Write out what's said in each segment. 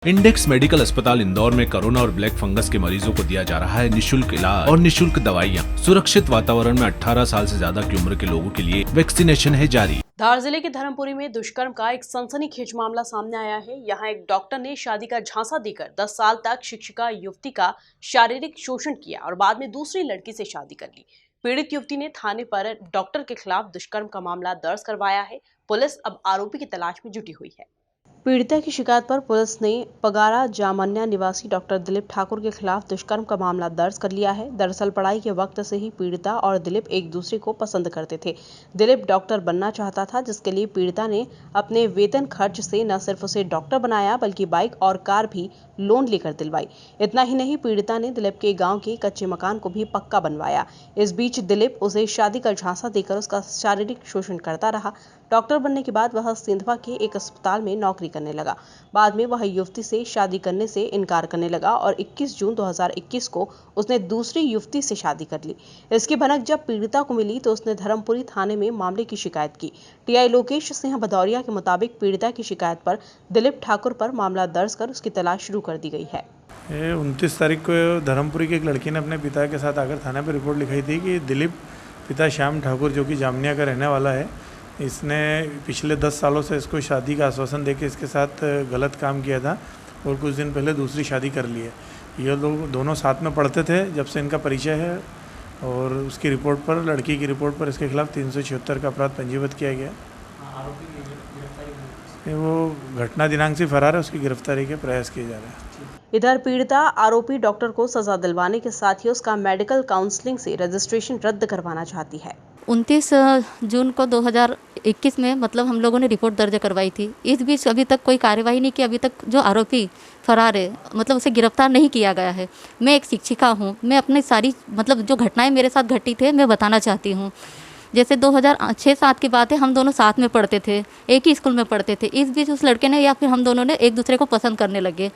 Index medical अस्पताल इंदौर में corona और ब्लैक फंगस के मरीजों को दिया जा रहा है निशुल्क इलाज और निशुल्क दवाइयाँ। सुरक्षित वातावरण में 18 साल से ज्यादा की उम्र के लोगों के लिए वैक्सीनेशन है जारी। धार जिले के धर्मपुरी में दुष्कर्म का एक सनसनीखेज मामला सामने आया है। यहाँ एक डॉक्टर ने शादी का झांसा देकर 10 साल तक शिक्षिका युवती का शारीरिक शोषण किया और बाद में दूसरी लड़की से शादी कर ली। पीड़ित युवती ने थाने पर डॉक्टर के खिलाफ दुष्कर्म का मामला दर्ज करवाया है। पुलिस अब आरोपी की तलाश में जुटी हुई है। पीड़िता की शिकायत पर पुलिस ने पगारा जामन्या निवासी डॉक्टर दिलीप ठाकुर के खिलाफ दुष्कर्म का मामला दर्ज कर लिया है। दरअसल पढ़ाई के वक्त से ही पीड़िता और दिलीप एक दूसरे को पसंद करते थे। दिलीप डॉक्टर बनना चाहता था, जिसके लिए पीड़िता ने अपने वेतन खर्च से न सिर्फ उसे डॉक्टर बनाया बल्कि बाइक और कार भी लोन लेकर दिलवाई। इतना ही नहीं, पीड़िता ने दिलीप के गाँव के कच्चे मकान को भी पक्का बनवाया। इस बीच दिलीप उसे शादी का झांसा देकर उसका शारीरिक शोषण करता रहा। डॉक्टर बनने के बाद वह सिंधवा के एक अस्पताल में नौकरी करने लगा। बाद में वह युवती से शादी करने से इनकार करने लगा और 21 जून 2021 को उसने दूसरी युवती से शादी कर ली। इसकी भनक जब पीड़िता को मिली तो उसने धर्मपुरी थाने में मामले की शिकायत की। टीआई लोकेश सिंह भदौरिया के मुताबिक पीड़िता की शिकायत पर दिलीप ठाकुर पर मामला दर्ज कर उसकी तलाश शुरू कर दी गई है। 29 तारीख को धर्मपुरी की एक लड़की ने अपने पिता के साथ आकर थाने पर रिपोर्ट लिखाई थी कि दिलीप पिता श्याम ठाकुर, जो कि जामनिया का रहने वाला है, इसने पिछले 10 सालों से इसको शादी का आश्वासन देकर इसके साथ गलत काम किया था और कुछ दिन पहले दूसरी शादी कर ली है। ये लोग दोनों साथ में पढ़ते थे जब से इनका परिचय है और उसकी रिपोर्ट पर, लड़की की रिपोर्ट पर इसके खिलाफ 376 का अपराध पंजीबद्ध किया गया। वो घटना दिनांक से फरार है, उसकी गिरफ्तारी के प्रयास किए जा रहे हैं। इधर पीड़िता आरोपी डॉक्टर को सजा दिलवाने के साथ ही उसका मेडिकल काउंसलिंग से रजिस्ट्रेशन रद्द करवाना चाहती है। 29 जून को 2021 में मतलब हम लोगों ने रिपोर्ट दर्ज करवाई थी। इस बीच अभी तक कोई कार्यवाही नहीं की। अभी तक जो आरोपी फरार है, मतलब उसे गिरफ्तार नहीं किया गया है। मैं एक शिक्षिका हूँ, मैं अपनी सारी मतलब जो घटनाएं मेरे साथ घटी थे मैं बताना चाहती हूँ। जैसे 2006-07 की बात है, हम दोनों साथ में पढ़ते थे, एक ही स्कूल में पढ़ते थे। इस बीच उस लड़के ने या फिर हम दोनों ने एक दूसरे को पसंद करने लगे।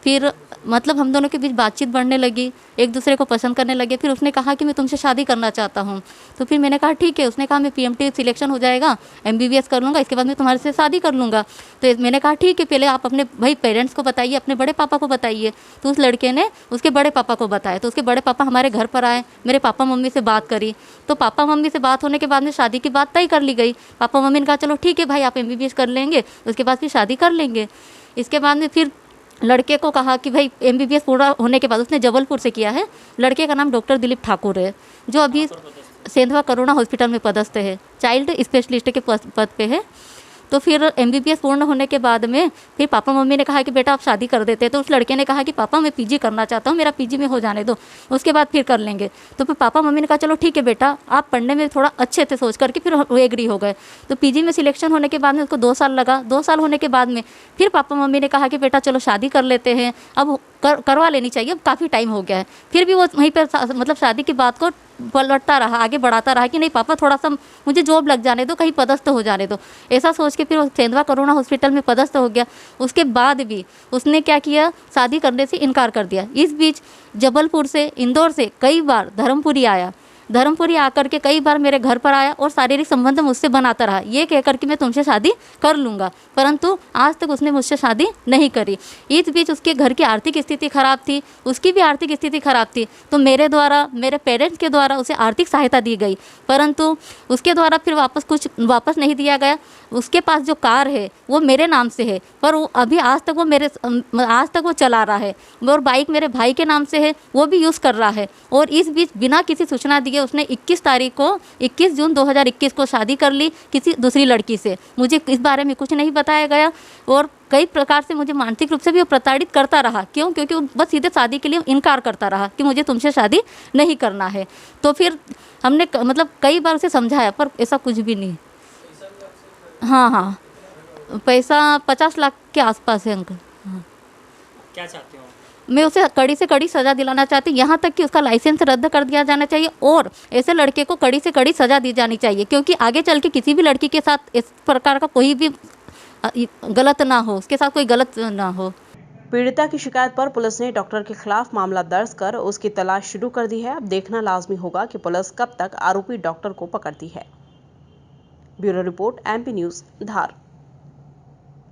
फिर मतलब हम दोनों के बीच बातचीत बढ़ने लगी, एक दूसरे को पसंद करने लगे। फिर उसने कहा कि मैं तुमसे शादी करना चाहता हूँ। तो फिर मैंने कहा ठीक है। उसने कहा मैं पीएमटी सिलेक्शन हो जाएगा, MBBS कर लूँगा, इसके बाद मैं तुम्हारे से शादी कर लूँगा। तो मैंने कहा ठीक है, पहले आप अपने भाई पेरेंट्स को बताइए, अपने बड़े पापा को बताइए। तो उस लड़के ने उसके बड़े पापा को बताया। तो उसके बड़े पापा हमारे घर पर आए, मेरे पापा मम्मी से बात करी। तो पापा मम्मी से बात होने के बाद में शादी की बात तय कर ली गई। पापा मम्मी ने कहा चलो ठीक है भाई, आप MBBS कर लेंगे, उसके बाद फिर शादी कर लेंगे। इसके बाद में फिर लड़के को कहा कि भाई MBBS पूरा होने के बाद, उसने जबलपुर से किया है। लड़के का नाम डॉक्टर दिलीप ठाकुर है, जो अभी सेंधवा करुणा हॉस्पिटल में पदस्थ है, चाइल्ड स्पेशलिस्ट के पद पे है। तो फिर MBBS पूर्ण होने के बाद में फिर पापा मम्मी ने कहा कि बेटा आप शादी कर देते हैं। तो उस लड़के ने कहा कि पापा मैं PG करना चाहता हूँ, मेरा PG में हो जाने दो, उसके बाद फिर कर लेंगे। तो फिर पापा मम्मी ने कहा चलो ठीक है बेटा, आप पढ़ने में थोड़ा अच्छे थे सोच करके फिर वो एग्री हो गए। तो PG में सिलेक्शन होने के बाद में उसको 2 साल लगा। 2 साल होने के बाद में फिर पापा मम्मी ने कहा कि बेटा चलो शादी कर लेते हैं, अब करवा लेनी चाहिए, अब काफ़ी टाइम हो गया है। फिर भी वो वहीं पर मतलब शादी की बात को पलटता रहा, आगे बढ़ाता रहा कि नहीं पापा थोड़ा सा मुझे जॉब लग जाने दो, कहीं पदस्थ हो जाने दो। ऐसा सोच के फिर वो सेंधवा करुणा हॉस्पिटल में पदस्थ हो गया। उसके बाद भी उसने क्या किया, शादी करने से इनकार कर दिया। इस बीच जबलपुर से, इंदौर से कई बार धर्मपुरी आया। धर्मपुरी आकर के कई बार मेरे घर पर आया और शारीरिक संबंध मुझसे बनाता रहा, ये कहकर कि मैं तुमसे शादी कर लूँगा, परंतु आज तक उसने मुझसे शादी नहीं करी। इस बीच उसके घर की आर्थिक स्थिति खराब थी, उसकी भी आर्थिक स्थिति खराब थी। तो मेरे द्वारा, मेरे पेरेंट्स के द्वारा उसे आर्थिक सहायता दी गई, परंतु उसके द्वारा फिर वापस नहीं दिया गया। उसके पास जो कार है वो मेरे नाम से है, पर वो अभी आज तक वो चला रहा है। और बाइक मेरे भाई के नाम से है, वो भी यूज़ कर रहा है। और इस बीच बिना किसी सूचना दिए उसने 21 जून 2021 को शादी कर ली किसी दूसरी लड़की से। मुझे इस बारे में कुछ नहीं बताया गया और कई प्रकार से मुझे मानसिक रूप से भी वो प्रताड़ित करता रहा। क्यों? क्योंकि वो बस सीधे शादी के लिए इनकार करता रहा कि मुझे तुमसे शादी नहीं करना है। तो फिर हमने मतलब कई बार उसे समझाया, पर ऐसा कुछ भी नहीं। हाँ, पैसा 50 लाख के आसपास है अंकल। हाँ। क्या चाहते हो? मैं उसे कड़ी से कड़ी सज़ा दिलाना चाहती हूँ, यहाँ तक कि उसका लाइसेंस रद्द कर दिया जाना चाहिए और ऐसे लड़के को कड़ी से कड़ी सज़ा दी जानी चाहिए, क्योंकि आगे चल के किसी भी लड़की के साथ इस प्रकार का कोई भी गलत ना हो, उसके साथ कोई गलत ना हो। पीड़िता की शिकायत पर पुलिस ने डॉक्टर के खिलाफ मामला दर्ज कर उसकी तलाश शुरू कर दी है। अब देखना लाजमी होगा कि पुलिस कब तक आरोपी डॉक्टर को पकड़ती है। ब्यूरो रिपोर्ट, MP न्यूज़, धार।